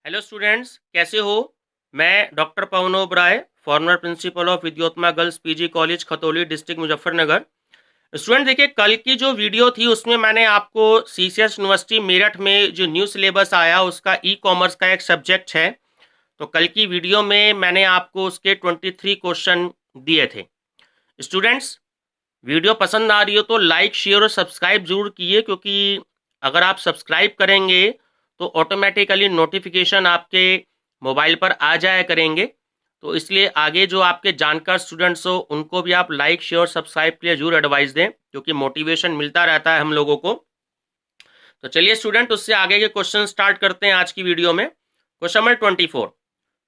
Hello students, कैसे हो। मैं doctor Pawan Oberoi, former principal of Vidyottama girls PG college Khatauli, district Muzaffarnagar. Student देखिए, कल की जो वीडियो थी उसमें मैंने आपको सीसीएस यूनिवर्सिटी मेरठ में जो न्यू सिलेबस आया उसका ई कॉमर्स का एक सब्जेक्ट है। तो कल की वीडियो में मैंने आपको उसके 23 क्वेश्चन दिए थे। स्टूडेंट्स, वीडियो पसंद आ रही हो तो लाइक शेयर और सब्सक्राइब जरूर कीजिए, क्योंकि अगर आप सब्सक्राइब करेंगे तो ऑटोमेटिकली नोटिफिकेशन आपके मोबाइल पर आ जाया करेंगे। तो इसलिए आगे जो आपके जानकार स्टूडेंट्स हो उनको भी आप लाइक शेयर सब्सक्राइब के लिए जरूर एडवाइस दें, क्योंकि मोटिवेशन मिलता रहता है हम लोगों को। तो चलिए स्टूडेंट, उससे आगे के क्वेश्चन स्टार्ट करते हैं आज की वीडियो में। क्वेश्चन नंबर 24,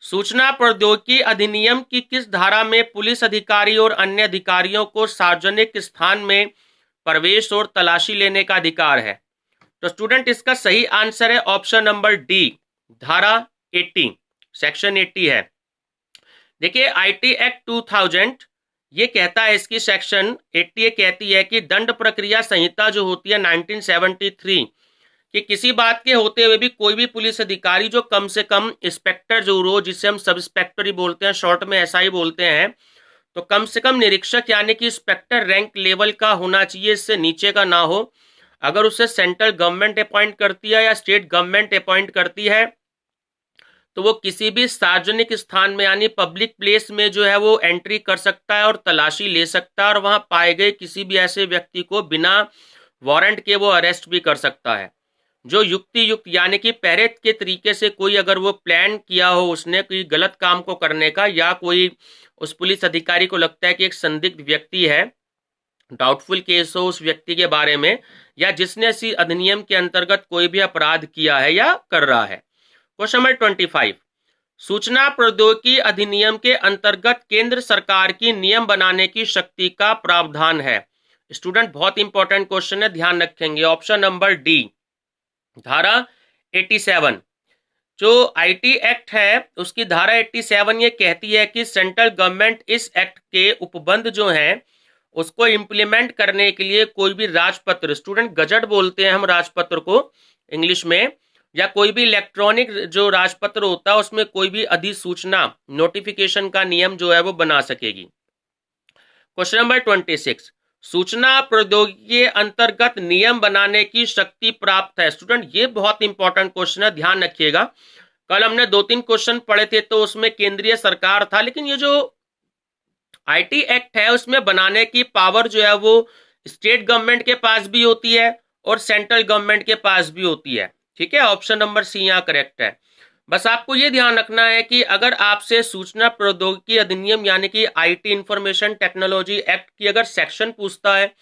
सूचना प्रौद्योगिकी अधिनियम की किस धारा में पुलिस अधिकारी और अन्य अधिकारियों को सार्वजनिक स्थान में प्रवेश और तलाशी लेने का अधिकार है। तो स्टूडेंट, इसका सही आंसर है ऑप्शन नंबर डी, धारा 80, सेक्शन 80 है। देखिए, आईटी एक्ट 2000 ये कहता है, इसकी सेक्शन 80 ये कहती है कि दंड प्रक्रिया संहिता जो होती है 1973, कि किसी बात के होते हुए भी कोई भी पुलिस अधिकारी जो कम से कम इंस्पेक्टर जरूर हो, जिसे हम सब इंस्पेक्टर ही बोलते हैं, शॉर्ट में ऐसा ही बोलते हैं, तो कम से कम निरीक्षक यानी कि इंस्पेक्टर रैंक लेवल का होना चाहिए, इससे नीचे का ना हो। अगर उसे सेंट्रल गवर्नमेंट अपॉइंट करती है या स्टेट गवर्नमेंट अपॉइंट करती है तो वो किसी भी सार्वजनिक स्थान में यानी पब्लिक प्लेस में जो है वो एंट्री कर सकता है और तलाशी ले सकता है, और वहां पाए गए किसी भी ऐसे व्यक्ति को बिना वारंट के वो अरेस्ट भी कर सकता है। जो युक्ति युक्त यानी कि पहले के तरीके से कोई अगर वो प्लान किया हो उसने कोई गलत काम को करने का, या कोई उस पुलिस अधिकारी को लगता है कि एक संदिग्ध व्यक्ति है, डाउटफुल केस हो उस व्यक्ति के बारे में, या जिसने इसी अधिनियम के अंतर्गत कोई भी अपराध किया है या कर रहा है। क्वेश्चन नंबर 25, सूचना प्रौद्योगिकी अधिनियम के अंतर्गत केंद्र सरकार की नियम बनाने की शक्ति का प्रावधान है। स्टूडेंट, बहुत इंपॉर्टेंट क्वेश्चन है, ध्यान रखेंगे। ऑप्शन नंबर डी, धारा 87। जो आईटी एक्ट है उसकी धारा 87 ये कहती है कि सेंट्रल गवर्नमेंट इस एक्ट के उपबंध जो हैं उसको इंप्लीमेंट करने के लिए कोई भी राजपत्र, स्टूडेंट गजट बोलते हैं हम राजपत्र को इंग्लिश में, या कोई भी इलेक्ट्रॉनिक जो राजपत्र होता है उसमें कोई भी अधिसूचना नोटिफिकेशन का नियम जो है वो बना सकेगी। क्वेश्चन नंबर 26, सूचना प्रौद्योगिकी के अंतर्गत नियम बनाने की शक्ति प्राप्त है। स्टूडेंट, ये बहुत इंपॉर्टेंट क्वेश्चन है, ध्यान रखिएगा। कल हमने 2-3 क्वेश्चन पढ़े थे तो उसमें केंद्रीय सरकार था, लेकिन ये जो आईटी एक्ट है उसमें बनाने की पावर जो है वो स्टेट गवर्नमेंट के पास भी होती है और सेंट्रल गवर्नमेंट के पास भी होती है। ठीक है, ऑप्शन नंबर सी यहाँ करेक्ट है। बस आपको ये ध्यान रखना है कि अगर आपसे सूचना प्रौद्योगिकी अधिनियम यानी कि आईटी इंफॉर्मेशन टेक्नोलॉजी एक्ट की अगर सेक्शन पूछता है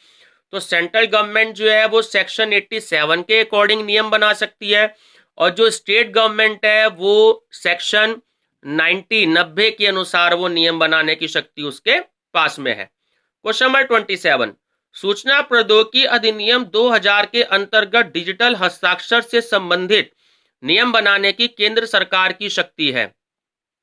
तो सेंट्रल गवर्नमेंट जो है वो सेक्शन 87 के अकॉर्डिंग नियम बना सकती है, और जो स्टेट गवर्नमेंट है वो सेक्शन 90 के अनुसार वो नियम बनाने की शक्ति उसके पास में है। क्वेश्चन नंबर 27, सूचना प्रौद्योगिकी अधिनियम 2000 के अंतर्गत डिजिटल हस्ताक्षर से संबंधित नियम बनाने की केंद्र सरकार की शक्ति है।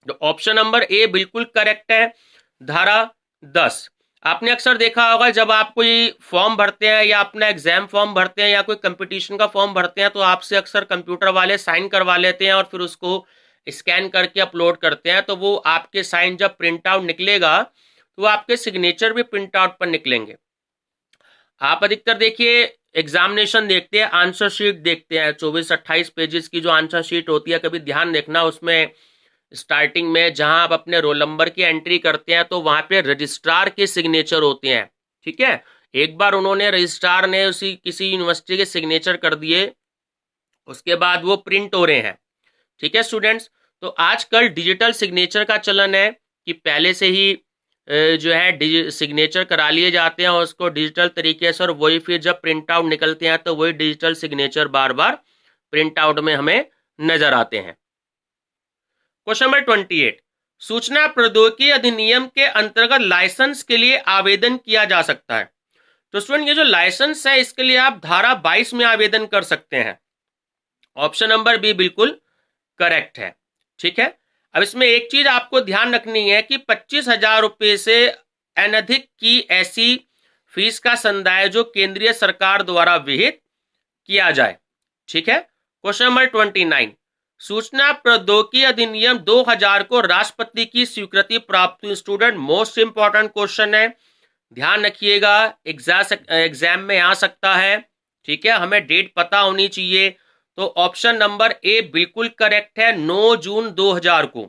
तो ऑप्शन नंबर ए बिल्कुल करेक्ट है, धारा 10। आपने अक्सर देखा होगा जब आप कोई फॉर्म भरते हैं या अपना एग्जाम फॉर्म भरते हैं या कोई कंपटीशन का फॉर्म भरते हैं तो आपसे अक्सर कंप्यूटर वाले साइन करवा लेते हैं और फिर उसको स्कैन करके अपलोड करते हैं, तो वो आपके साइन जब प्रिंट आउट निकलेगा तो आपके सिग्नेचर भी प्रिंट आउट पर निकलेंगे। आप अधिकतर देखिए एग्जामिनेशन देखते हैं, आंसर शीट देखते हैं, 24-28 पेजेस की जो आंसर शीट होती है, कभी ध्यान देखना उसमें स्टार्टिंग में जहां आप अपने रोल नंबर की एंट्री करते हैं तो वहां पे रजिस्ट्रार के सिग्नेचर होते हैं। ठीक है, एक बार उन्होंने रजिस्ट्रार ने उसी किसी यूनिवर्सिटी के सिग्नेचर कर दिए, उसके बाद वो प्रिंट हो रहे हैं। ठीक है स्टूडेंट्स, तो आजकल डिजिटल सिग्नेचर का चलन है कि पहले से ही जो है सिग्नेचर करा लिए जाते हैं और उसको डिजिटल तरीके से, और वही फिर जब प्रिंट आउट निकलते हैं तो वही डिजिटल सिग्नेचर बार बार प्रिंट आउट में हमें नजर आते हैं। क्वेश्चन नंबर 28, सूचना प्रौद्योगिकी अधिनियम के अंतर्गत लाइसेंस के लिए आवेदन किया जा सकता है। तो स्टूडेंट, ये जो लाइसेंस है इसके लिए आप धारा 22 में आवेदन कर सकते हैं। ऑप्शन नंबर बी बिल्कुल करेक्ट है। ठीक है, अब इसमें एक चीज आपको ध्यान रखनी है कि 25,000 रुपए से अनधिक की ऐसी फीस का संदाय जो केंद्रीय सरकार द्वारा विहित किया जाए। ठीक है, क्वेश्चन नंबर 29, सूचना प्रौद्योगिकी अधिनियम 2000 को राष्ट्रपति की स्वीकृति प्राप्त हुई। स्टूडेंट मोस्ट इंपॉर्टेंट क्वेश्चन है, ध्यान रखिएगा, एग्जाम में आ सकता है। ठीक है, हमें डेट पता होनी चाहिए। तो ऑप्शन नंबर ए बिल्कुल करेक्ट है, 9 जून 2000 को।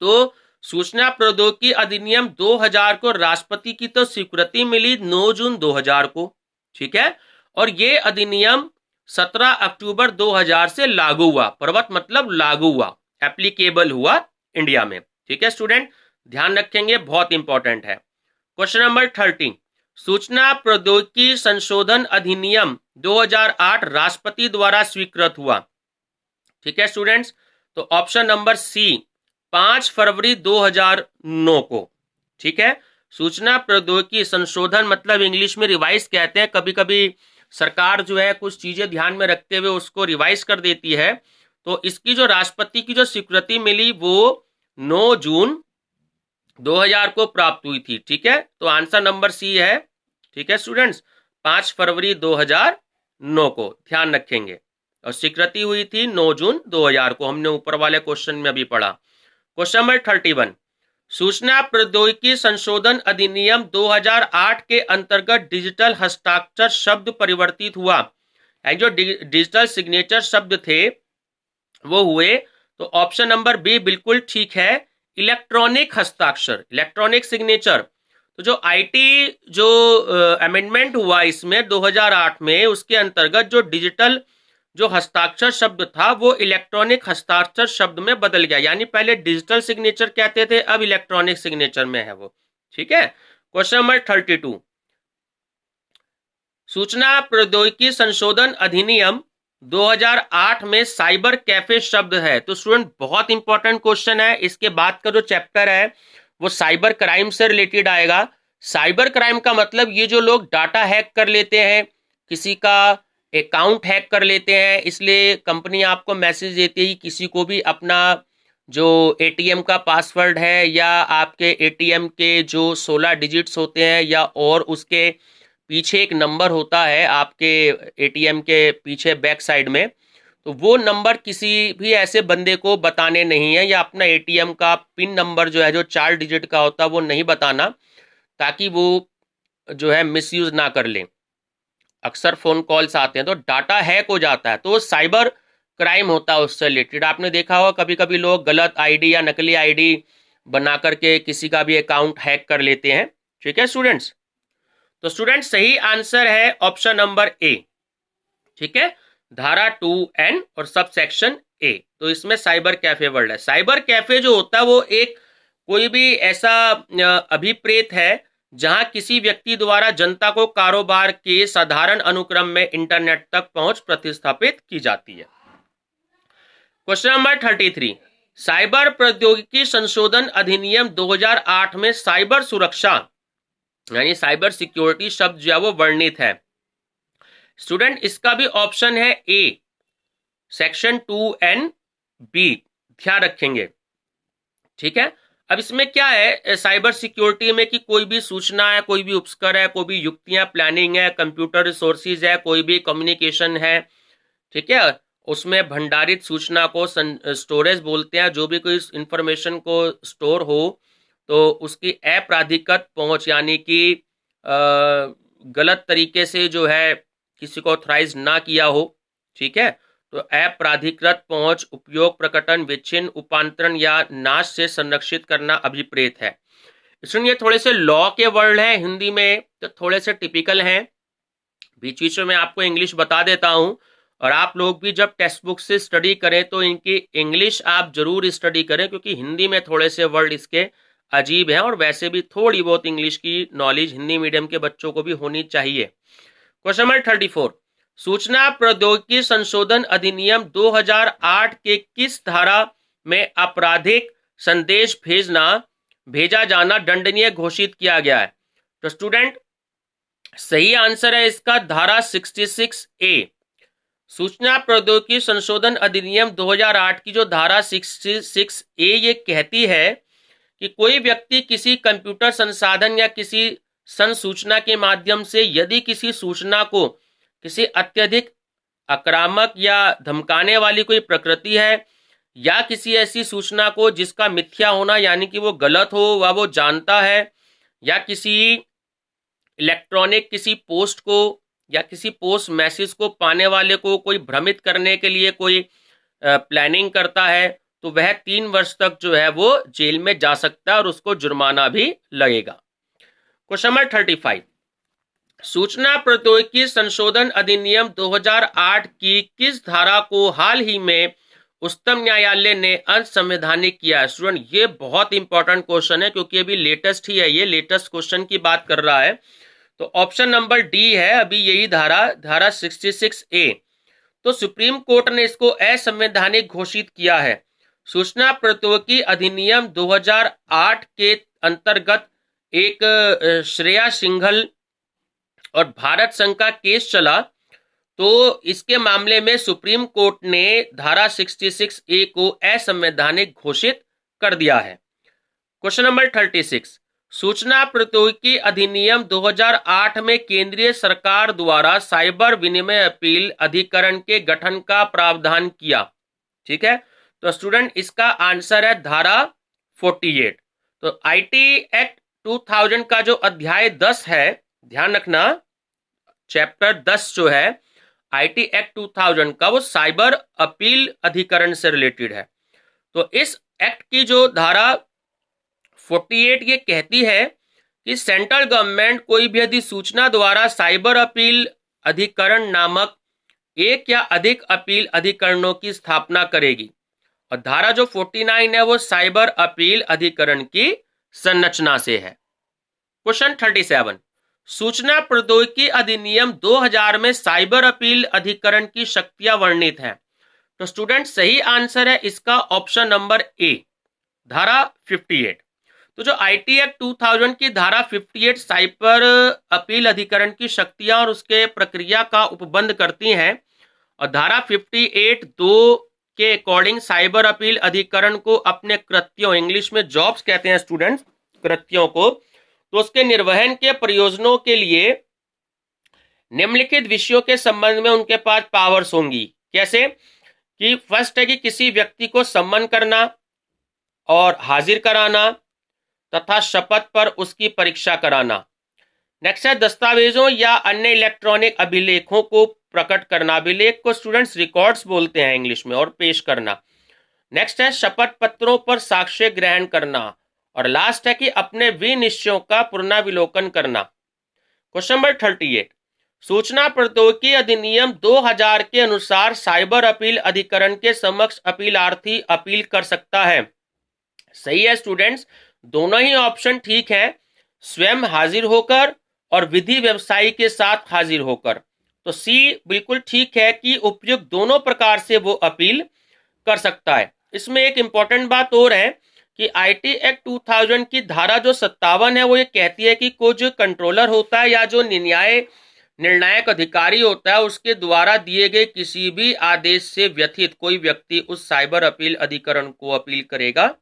तो सूचना प्रौद्योगिकी अधिनियम 2000 को राष्ट्रपति की तो स्वीकृति मिली 9 जून 2000 को। ठीक है, और ये अधिनियम 17 अक्टूबर 2000 से लागू हुआ। पर्वत मतलब लागू हुआ, एप्लीकेबल हुआ इंडिया में। ठीक है स्टूडेंट, ध्यान रखेंगे, बहुत इंपॉर्टेंट है। क्वेश्चन नंबर 13, सूचना प्रौद्योगिकी संशोधन अधिनियम 2008 राष्ट्रपति द्वारा स्वीकृत हुआ। ठीक है स्टूडेंट्स, तो ऑप्शन नंबर सी 5 फरवरी 2009 को। ठीक है, सूचना प्रौद्योगिकी संशोधन मतलब इंग्लिश में रिवाइज कहते हैं। कभी कभी सरकार जो है कुछ चीजें ध्यान में रखते हुए उसको रिवाइज कर देती है। तो इसकी जो राष्ट्रपति की जो स्वीकृति मिली वो 9 जून 2000 को प्राप्त हुई थी। ठीक है, तो आंसर नंबर सी है। ठीक है स्टूडेंट्स, 5 फरवरी 2009 को ध्यान रखेंगे, और स्वीकृति हुई थी 9 जून 2000 को। हमने ऊपर वाले क्वेश्चन में अभी पढ़ा। क्वेश्चन नंबर 31, सूचना प्रौद्योगिकी संशोधन अधिनियम 2008 के अंतर्गत डिजिटल हस्ताक्षर शब्द परिवर्तित हुआ। जो डिजिटल सिग्नेचर शब्द थे वो हुए। तो ऑप्शन नंबर बी बिल्कुल ठीक है, इलेक्ट्रॉनिक हस्ताक्षर, इलेक्ट्रॉनिक सिग्नेचर। तो जो आईटी जो अमेंडमेंट हुआ इसमें 2008 में, उसके अंतर्गत जो डिजिटल जो हस्ताक्षर शब्द था वो इलेक्ट्रॉनिक हस्ताक्षर शब्द में बदल गया। यानी पहले डिजिटल सिग्नेचर कहते थे, अब इलेक्ट्रॉनिक सिग्नेचर में है वो। ठीक है, क्वेश्चन नंबर 32, सूचना प्रौद्योगिकी संशोधन अधिनियम 2008 में साइबर कैफे शब्द है। तो स्टूडेंट बहुत इंपॉर्टेंट क्वेश्चन है। इसके बाद का जो चैप्टर है वो साइबर क्राइम से रिलेटेड आएगा। साइबर क्राइम का मतलब ये जो लोग डाटा हैक कर लेते हैं, किसी का अकाउंट हैक कर लेते हैं, इसलिए कंपनी आपको मैसेज देती है किसी को भी अपना जो एटीएम का पासवर्ड है या आपके एटीएम के जो 16 डिजिट्स होते हैं या और उसके पीछे एक नंबर होता है आपके एटीएम के पीछे बैक साइड में, तो वो नंबर किसी भी ऐसे बंदे को बताने नहीं है, या अपना एटीएम का पिन नंबर जो है जो 4 डिजिट का होता है वो नहीं बताना, ताकि वो जो है मिसयूज ना कर ले। अक्सर फोन कॉल्स आते हैं तो डाटा हैक हो जाता है, तो साइबर क्राइम होता है उससे रिलेटेड। आपने देखा होगा कभी कभी लोग गलत आईडी या नकली आईडी बना करके किसी का भी अकाउंट हैक कर लेते हैं। ठीक है स्टूडेंट्स, तो स्टूडेंट सही आंसर है ऑप्शन नंबर ए। ठीक है, धारा 2N और सब सेक्शन ए। तो इसमें साइबर कैफे वर्ड है। साइबर कैफे जो होता है वो एक कोई भी ऐसा अभिप्रेत है जहां किसी व्यक्ति द्वारा जनता को कारोबार के साधारण अनुक्रम में इंटरनेट तक पहुंच प्रतिस्थापित की जाती है। क्वेश्चन नंबर 33, साइबर प्रौद्योगिकी संशोधन अधिनियम 2008 में साइबर सुरक्षा यानी साइबर सिक्योरिटी शब्द जो है वो वर्णित है। स्टूडेंट इसका भी ऑप्शन है ए, सेक्शन 2N बी, ध्यान रखेंगे। ठीक है, अब इसमें क्या है साइबर सिक्योरिटी में कि कोई भी सूचना है, कोई भी उपस्कर है, कोई भी युक्तियां प्लानिंग है, कंप्यूटर रिसोर्सेज है, कोई भी कम्युनिकेशन है। ठीक है, उसमें भंडारित सूचना को स्टोरेज बोलते हैं। जो भी कोई इंफॉर्मेशन को स्टोर हो तो उसकी अपराधिकृत पहुंच यानी कि गलत तरीके से जो है किसी को ऑथराइज ना किया हो। ठीक है, तो अपराधिकृत पहुंच, उपयोग, प्रकटन, विच्छिन्न, उपांतरण या नाश से संरक्षित करना अभिप्रेत है। इसलिए ये थोड़े से लॉ के वर्ड हैं, हिंदी में तो थोड़े से टिपिकल हैं। बीच बीच में मैं आपको इंग्लिश बता देता हूं, और आप लोग भी जब टेक्स्ट बुक से स्टडी करें तो इनकी इंग्लिश आप जरूर स्टडी करें, क्योंकि हिंदी में थोड़े से वर्ड इसके अजीब हैं, और वैसे भी थोड़ी बहुत इंग्लिश की नॉलेज हिंदी मीडियम के बच्चों को भी होनी चाहिए। क्वेश्चन नंबर 34, सूचना प्रौद्योगिकी संशोधन अधिनियम 2008 के किस धारा में आपराधिक संदेश भेजा जाना दंडनीय घोषित किया गया है? तो स्टूडेंट सही आंसर है इसका धारा 66A। सूचना प्रौद्योगिकी संशोधन अधिनियम 2008 की जो धारा 66A ये कहती है कि कोई व्यक्ति किसी कंप्यूटर संसाधन या किसी संसूचना के माध्यम से यदि किसी सूचना को किसी अत्यधिक आक्रामक या धमकाने वाली कोई प्रकृति है, या किसी ऐसी सूचना को जिसका मिथ्या होना यानी कि वो गलत हो व वो जानता है, या किसी इलेक्ट्रॉनिक किसी पोस्ट को या किसी पोस्ट मैसेज को पाने वाले को कोई भ्रमित करने के लिए कोई प्लानिंग करता है, तो वह 3 वर्ष तक जो है वो जेल में जा सकता है और उसको जुर्माना भी लगेगा। क्वेश्चन नंबर 35, सूचना प्रौद्योगिकी संशोधन अधिनियम 2008 की किस धारा को हाल ही में उच्चतम न्यायालय ने असंवैधानिक किया है? स्टूडेंट ये बहुत इंपॉर्टेंट क्वेश्चन है क्योंकि अभी लेटेस्ट ही है, ये लेटेस्ट क्वेश्चन की बात कर रहा है। तो ऑप्शन नंबर डी है अभी यही धारा 66A। तो सुप्रीम कोर्ट ने इसको असंवैधानिक घोषित किया है। सूचना प्रौद्योगिकी अधिनियम 2008 के अंतर्गत एक श्रेया सिंघल और भारत संघ का केस चला, तो इसके मामले में सुप्रीम कोर्ट ने धारा 66A को असंवैधानिक घोषित कर दिया है। क्वेश्चन नंबर 36, सूचना प्रौद्योगिकी अधिनियम 2008 में केंद्रीय सरकार द्वारा साइबर विनिमय अपील अधिकरण के गठन का प्रावधान किया। ठीक है, तो स्टूडेंट इसका आंसर है धारा 48। तो आईटी एक्ट 2000 का जो अध्याय 10 है, ध्यान रखना चैप्टर 10 जो है आईटी एक्ट 2000 का, वो साइबर अपील अधिकरण से रिलेटेड है। तो इस एक्ट की जो धारा 48 ये कहती है कि सेंट्रल गवर्नमेंट कोई भी अधिसूचना द्वारा साइबर अपील अधिकरण नामक एक या अधिक अपील अधिकरणों की स्थापना करेगी। और धारा जो 49 है वो साइबर अपील अधिकरण की संरचना से है। क्वेश्चन 37, सूचना प्रौद्योगिकी अधिनियम 2000 में साइबर अपील अधिकरण की शक्तियां वर्णित हैं। तो स्टूडेंट सही आंसर है इसका ऑप्शन नंबर ए, धारा 58। तो जो आईटी एक्ट 2000 की धारा 58 साइबर अपील अधिकरण की शक्तियां और उसके प्रक्रिया का उपबंध करती हैं, और धारा 58(2) के अकॉर्डिंग साइबर अपील अधिकरण को अपने कृत्यों, इंग्लिश में जॉब्स कहते हैं स्टूडेंट्स, कृत्यों को, तो उसके निर्वहन के प्रयोजनों के लिए निम्नलिखित विषयों के संबंध में उनके पास पावर्स होंगी। कैसे कि फर्स्ट है कि किसी व्यक्ति को सम्मन करना और हाजिर कराना तथा शपथ पर उसकी परीक्षा कराना। नेक्स्ट है दस्तावेजों या अन्य इलेक्ट्रॉनिक अभिलेखों को प्रकट करना, अभिलेख को स्टूडेंट्स रिकॉर्ड्स बोलते हैं इंग्लिश में, और पेश करना। नेक्स्ट है शपथ पत्रों पर साक्ष्य ग्रहण करना, और लास्ट है कि अपने विनिश्चयों का पुनराविलोकन करना। क्वेश्चन नंबर 38, सूचना प्रौद्योगिकी अधिनियम 2000 के अनुसार साइबर अपील अधिकरण के समक्ष अपीलार्थी अपील कर सकता है। सही है स्टूडेंट्स, दोनों ही ऑप्शन ठीक है, स्वयं हाजिर होकर और विधि व्यवसायी के साथ हाजिर होकर। तो सी बिल्कुल ठीक है कि उपयुक्त दोनों प्रकार से वो अपील कर सकता है। इसमें एक इंपॉर्टेंट बात और है कि आईटी एक्ट 2000 की धारा जो 57 है वो ये कहती है कि कोई जो कंट्रोलर होता है या जो निर्णायक अधिकारी होता है उसके द्वारा दिए गए किसी भी आदेश से व्यथित कोई व्यक्ति उस साइबर अपील अधिकरण को अपील करेगा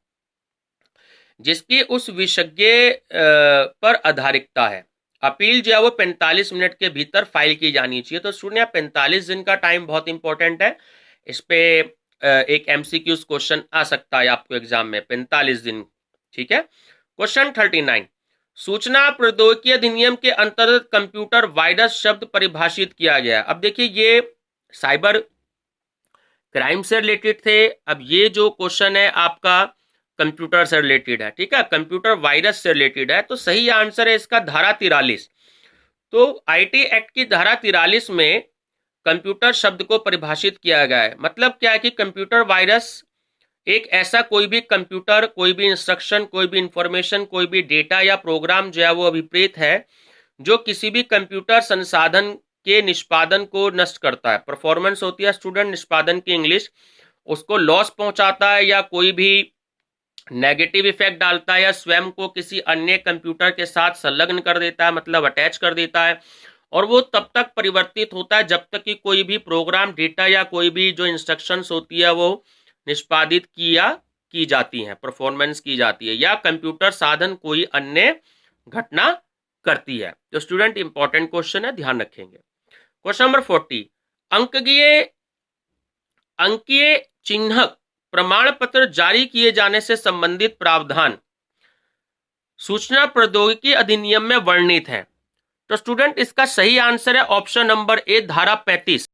जिसकी उस विशेषज्ञ पर आधारिकता है। अपील जो है वो 45 मिनट के भीतर फाइल की जानी चाहिए। तो स्टूडेंट 45 दिन का टाइम बहुत इंपॉर्टेंट है, इस पे एक एमसीक्यूज क्वेश्चन आ सकता है आपको एग्जाम में, 45 दिन। ठीक है। क्वेश्चन 39, सूचना प्रौद्योगिकी अधिनियम के अंतर्गत कंप्यूटर वायरस शब्द परिभाषित किया गया है। अब देखिए ये साइबर क्राइम से रिलेटेड थे, अब ये जो क्वेश्चन है आपका कंप्यूटर से रिलेटेड है। ठीक है, कंप्यूटर वायरस से रिलेटेड है। तो सही आंसर है इसका धारा 43। तो आईटी एक्ट की धारा 43 में कंप्यूटर शब्द को परिभाषित किया गया है। मतलब क्या है कि कंप्यूटर वायरस एक ऐसा कोई भी कंप्यूटर, कोई भी इंस्ट्रक्शन, कोई भी इंफॉर्मेशन, कोई भी डेटा या प्रोग्राम जो है वो अभिप्रेत है जो किसी भी कंप्यूटर संसाधन के निष्पादन को नष्ट करता है। परफॉर्मेंस होती है स्टूडेंट निष्पादन की इंग्लिश, उसको लॉस पहुंचाता है या कोई भी नेगेटिव इफेक्ट डालता है या स्वयं को किसी अन्य कंप्यूटर के साथ संलग्न कर देता है, मतलब अटैच कर देता है। और वो तब तक परिवर्तित होता है जब तक कि कोई भी प्रोग्राम, डेटा या कोई भी जो इंस्ट्रक्शंस होती है वो निष्पादित की जाती हैं, परफॉर्मेंस की जाती है, या कंप्यूटर साधन कोई अन्य घटना करती है। तो स्टूडेंट इंपॉर्टेंट क्वेश्चन है, ध्यान रखेंगे। क्वेश्चन नंबर 40, अंकीय चिन्हक प्रमाण पत्र जारी किए जाने से संबंधित प्रावधान सूचना प्रौद्योगिकी अधिनियम में वर्णित है। तो स्टूडेंट इसका सही आंसर है ऑप्शन नंबर ए, धारा 35।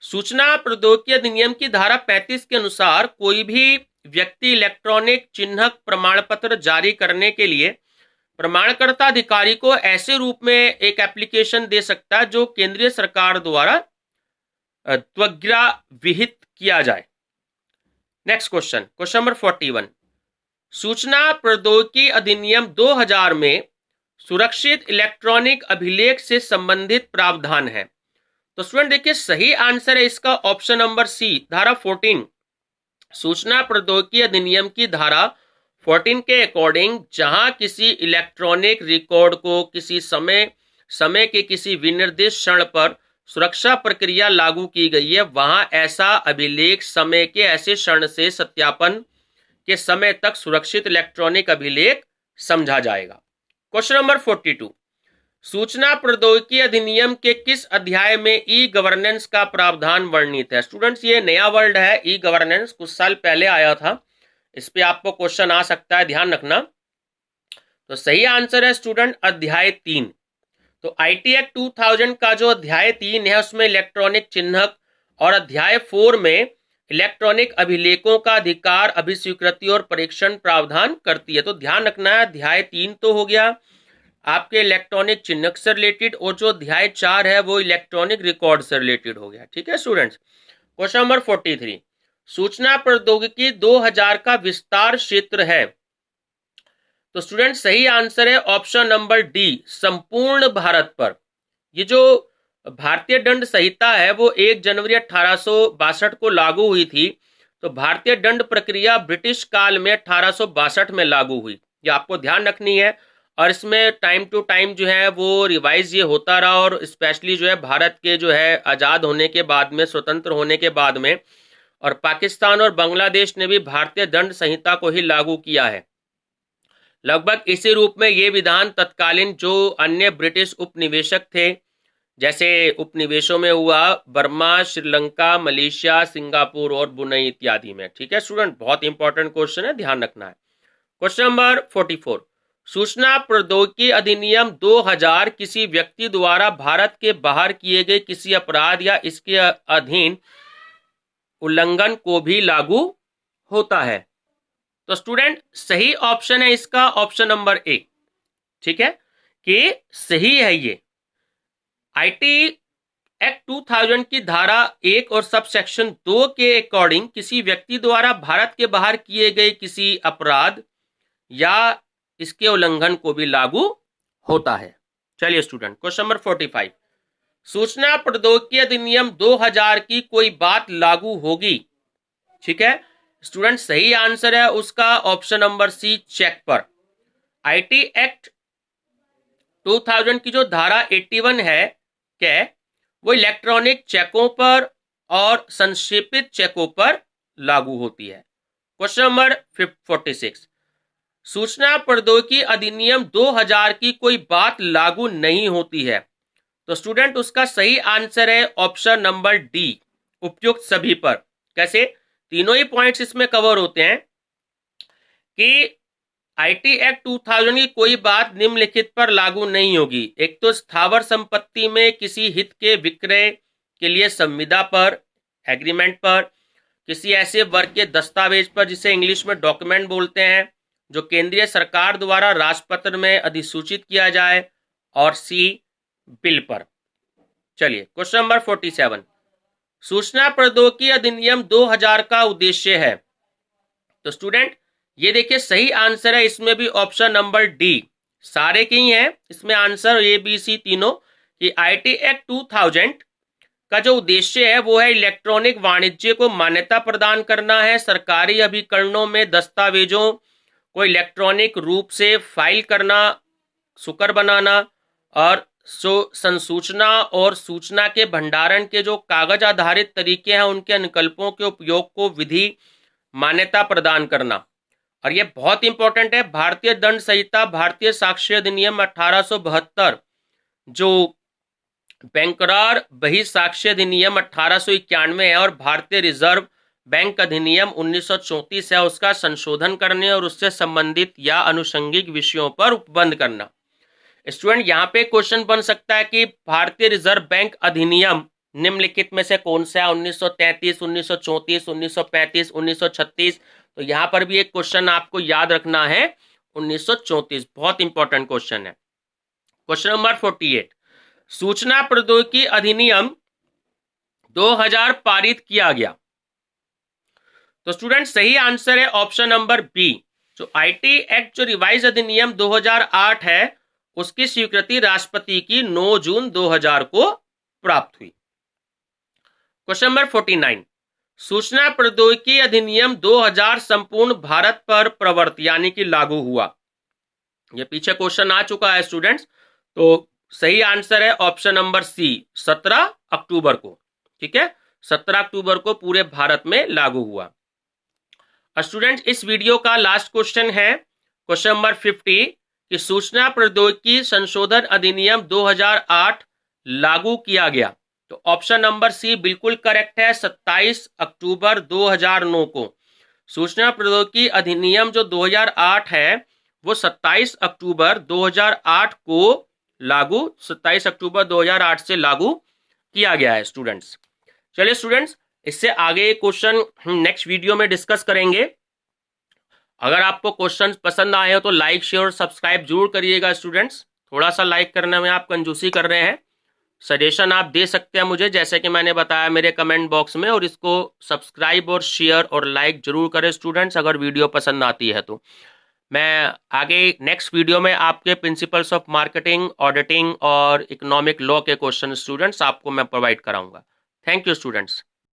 सूचना प्रौद्योगिकी अधिनियम की धारा 35 के अनुसार कोई भी व्यक्ति इलेक्ट्रॉनिक चिन्हक प्रमाण पत्र जारी करने के लिए प्रमाणकर्ता अधिकारी को ऐसे रूप में एक एप्लीकेशन दे सकता है जो केंद्रीय सरकार द्वारा त्वग्रा विहित किया जाए। Next question number 41। सूचना प्रौद्योगिकी अधिनियम 2000 में सुरक्षित इलेक्ट्रॉनिक अभिलेख से संबंधित प्रावधान है। तो स्टूडेंट देखिए सही आंसर है इसका ऑप्शन नंबर सी, धारा 14। सूचना प्रौद्योगिकी अधिनियम की धारा 14 के अकॉर्डिंग जहां किसी इलेक्ट्रॉनिक रिकॉर्ड को किसी समय के किसी विनिर्दिष्ट क्षण पर सुरक्षा प्रक्रिया लागू की गई है, वहां ऐसा अभिलेख समय के ऐसे क्षण से सत्यापन के समय तक सुरक्षित इलेक्ट्रॉनिक अभिलेख समझा जाएगा। Question number 42। सूचना प्रौद्योगिकी अधिनियम के किस अध्याय में ई गवर्नेंस का प्रावधान वर्णित है? स्टूडेंट्स ये नया वर्ड है ई गवर्नेंस, कुछ साल पहले आया था, इस पे आपको क्वेश्चन आ सकता है, ध्यान रखना। तो सही आंसर है स्टूडेंट अध्याय 3। तो आईटी एक्ट 2000 का जो अध्याय 3 है उसमें इलेक्ट्रॉनिक चिन्हक और अध्याय 4 में इलेक्ट्रॉनिक अभिलेखों का अधिकार, अभिस्वीकृति और परीक्षण प्रावधान करती है। तो ध्यान रखना है अध्याय 3 तो हो गया आपके इलेक्ट्रॉनिक चिन्हक से रिलेटेड, और जो अध्याय 4 है वो इलेक्ट्रॉनिक रिकॉर्ड से रिलेटेड हो गया। ठीक है स्टूडेंट्स। Question number 43। सूचना प्रौद्योगिकी 2000 का विस्तार क्षेत्र है। तो स्टूडेंट सही आंसर है ऑप्शन नंबर डी, संपूर्ण भारत पर। ये जो भारतीय दंड संहिता है वो 1 जनवरी 1862 को लागू हुई थी। तो भारतीय दंड प्रक्रिया ब्रिटिश काल में 1862 में लागू हुई, ये आपको ध्यान रखनी है। और इसमें टाइम टू टाइम जो है वो रिवाइज ये होता रहा, और स्पेशली जो है भारत के जो है आज़ाद होने के बाद में, स्वतंत्र होने के बाद में, और पाकिस्तान और बांग्लादेश ने भी भारतीय दंड संहिता को ही लागू किया है। लगभग इसी रूप में ये विधान तत्कालीन जो अन्य ब्रिटिश उपनिवेशक थे, जैसे उपनिवेशों में हुआ बर्मा, श्रीलंका, मलेशिया, सिंगापुर और ब्रुनेई इत्यादि में। ठीक है स्टूडेंट, बहुत इंपॉर्टेंट क्वेश्चन है, ध्यान रखना है। Question number 44। सूचना प्रौद्योगिकी अधिनियम 2000 किसी व्यक्ति द्वारा भारत के बाहर किए गए किसी अपराध या इसके अधीन उल्लंघन को भी लागू होता है। तो स्टूडेंट सही ऑप्शन है इसका ऑप्शन नंबर ए। ठीक है कि सही है ये। आईटी एक्ट 2000 की धारा 1 और सब सेक्शन 2 के अकॉर्डिंग किसी व्यक्ति द्वारा भारत के बाहर किए गए किसी अपराध या इसके उल्लंघन को भी लागू होता है। चलिए स्टूडेंट, क्वेश्चन नंबर 45। सूचना प्रौद्योगिकी अधिनियम 2000 की कोई बात लागू होगी? ठीक है स्टूडेंट, सही आंसर है उसका ऑप्शन नंबर सी, चेक पर। आईटी एक्ट 2000 की जो धारा 81 है क्या, वो इलेक्ट्रॉनिक चेकों पर और संक्षेपित चेकों पर लागू होती है। Question number 46। सूचना प्रौद्योगिकी अधिनियम 2000 की कोई बात लागू नहीं होती है। तो स्टूडेंट उसका सही आंसर है ऑप्शन नंबर डी, उपयुक्त सभी पर। कैसे? तीनों ही पॉइंट्स इसमें कवर होते हैं कि आईटी एक्ट 2000 की कोई बात निम्नलिखित पर लागू नहीं होगी। एक तो स्थावर संपत्ति में किसी हित के विक्रय के लिए संविदा पर, एग्रीमेंट पर, किसी ऐसे वर्ग के दस्तावेज पर जिसे इंग्लिश में डॉक्यूमेंट बोलते हैं जो केंद्रीय सरकार द्वारा राजपत्र में अधिसूचित किया जाए, और सी बिल पर। चलिए क्वेश्चन नंबर 47। सूचना प्रौद्योगिकी अधिनियम 2000 का उद्देश्य है। तो स्टूडेंट ये देखिए सही आंसर है इसमें भी ऑप्शन नंबर डी, सारे के ही हैं इसमें आंसर ए बी सी तीनों, कि आईटी एक्ट 2000 का जो उद्देश्य है वो है इलेक्ट्रॉनिक वाणिज्य को मान्यता प्रदान करना है, सरकारी अभिकरणों में दस्तावेजों को इलेक्ट्रॉनिक रूप से फाइल करना, सुकर बनाना, और संसूचना और सूचना के भंडारण के जो कागज आधारित तरीके हैं उनके अनुकल्पों के उपयोग को विधि मान्यता प्रदान करना। और ये बहुत इंपॉर्टेंट है, भारतीय दंड संहिता, भारतीय साक्ष्य अधिनियम 1872 जो बैंकरार बहिसाक्ष्य अधिनियम 1891 है और भारतीय रिजर्व बैंक अधिनियम 1934 है उसका संशोधन करने और उससे संबंधित या अनुषंगिक विषयों पर उपबंध करना। स्टूडेंट यहाँ पे क्वेश्चन बन सकता है कि भारतीय रिजर्व बैंक अधिनियम निम्नलिखित में से कौन सा है, 1933, 1934, 1935, 1936। तो यहाँ पर भी एक क्वेश्चन आपको याद रखना है 1934, बहुत इंपॉर्टेंट क्वेश्चन है। क्वेश्चन नंबर 48, सूचना प्रौद्योगिकी अधिनियम 2000 पारित किया गया। तो स्टूडेंट सही आंसर है ऑप्शन नंबर बी। जो आईटी एक्ट जो रिवाइज अधिनियम 2008 है उसकी स्वीकृति राष्ट्रपति की 9 जून 2000 को प्राप्त हुई। क्वेश्चन नंबर 49, सूचना प्रौद्योगिकी अधिनियम 2000 संपूर्ण भारत पर प्रवर्त यानी कि लागू हुआ। ये पीछे क्वेश्चन आ चुका है स्टूडेंट्स, तो सही आंसर है ऑप्शन नंबर सी, 17 अक्टूबर को। ठीक है, 17 अक्टूबर को पूरे भारत में लागू हुआ। स्टूडेंट्स इस वीडियो का लास्ट क्वेश्चन है क्वेश्चन नंबर 50 कि सूचना प्रौद्योगिकी संशोधन अधिनियम 2008 लागू किया गया। तो ऑप्शन नंबर सी बिल्कुल करेक्ट है, 27 अक्टूबर 2009 को। सूचना प्रौद्योगिकी अधिनियम जो 2008 है वो 27 अक्टूबर 2008 को लागू 27 अक्टूबर 2008 से लागू किया गया है स्टूडेंट्स। चलिए स्टूडेंट्स, इससे आगे क्वेश्चन नेक्स्ट वीडियो में डिस्कस करेंगे। अगर आपको क्वेश्चन पसंद आए हो तो लाइक शेयर और सब्सक्राइब जरूर करिएगा स्टूडेंट्स। थोड़ा सा लाइक करने में आप कंजूसी कर रहे हैं। सजेशन आप दे सकते हैं मुझे, जैसे कि मैंने बताया मेरे कमेंट बॉक्स में, और इसको सब्सक्राइब और शेयर और लाइक जरूर करें स्टूडेंट्स अगर वीडियो पसंद आती है तो। मैं आगे नेक्स्ट वीडियो में आपके प्रिंसिपल्स ऑफ मार्केटिंग, ऑडिटिंग और इकोनॉमिक लॉ के क्वेश्चन स्टूडेंट्स आपको मैं प्रोवाइड कराऊंगा। Thank you students.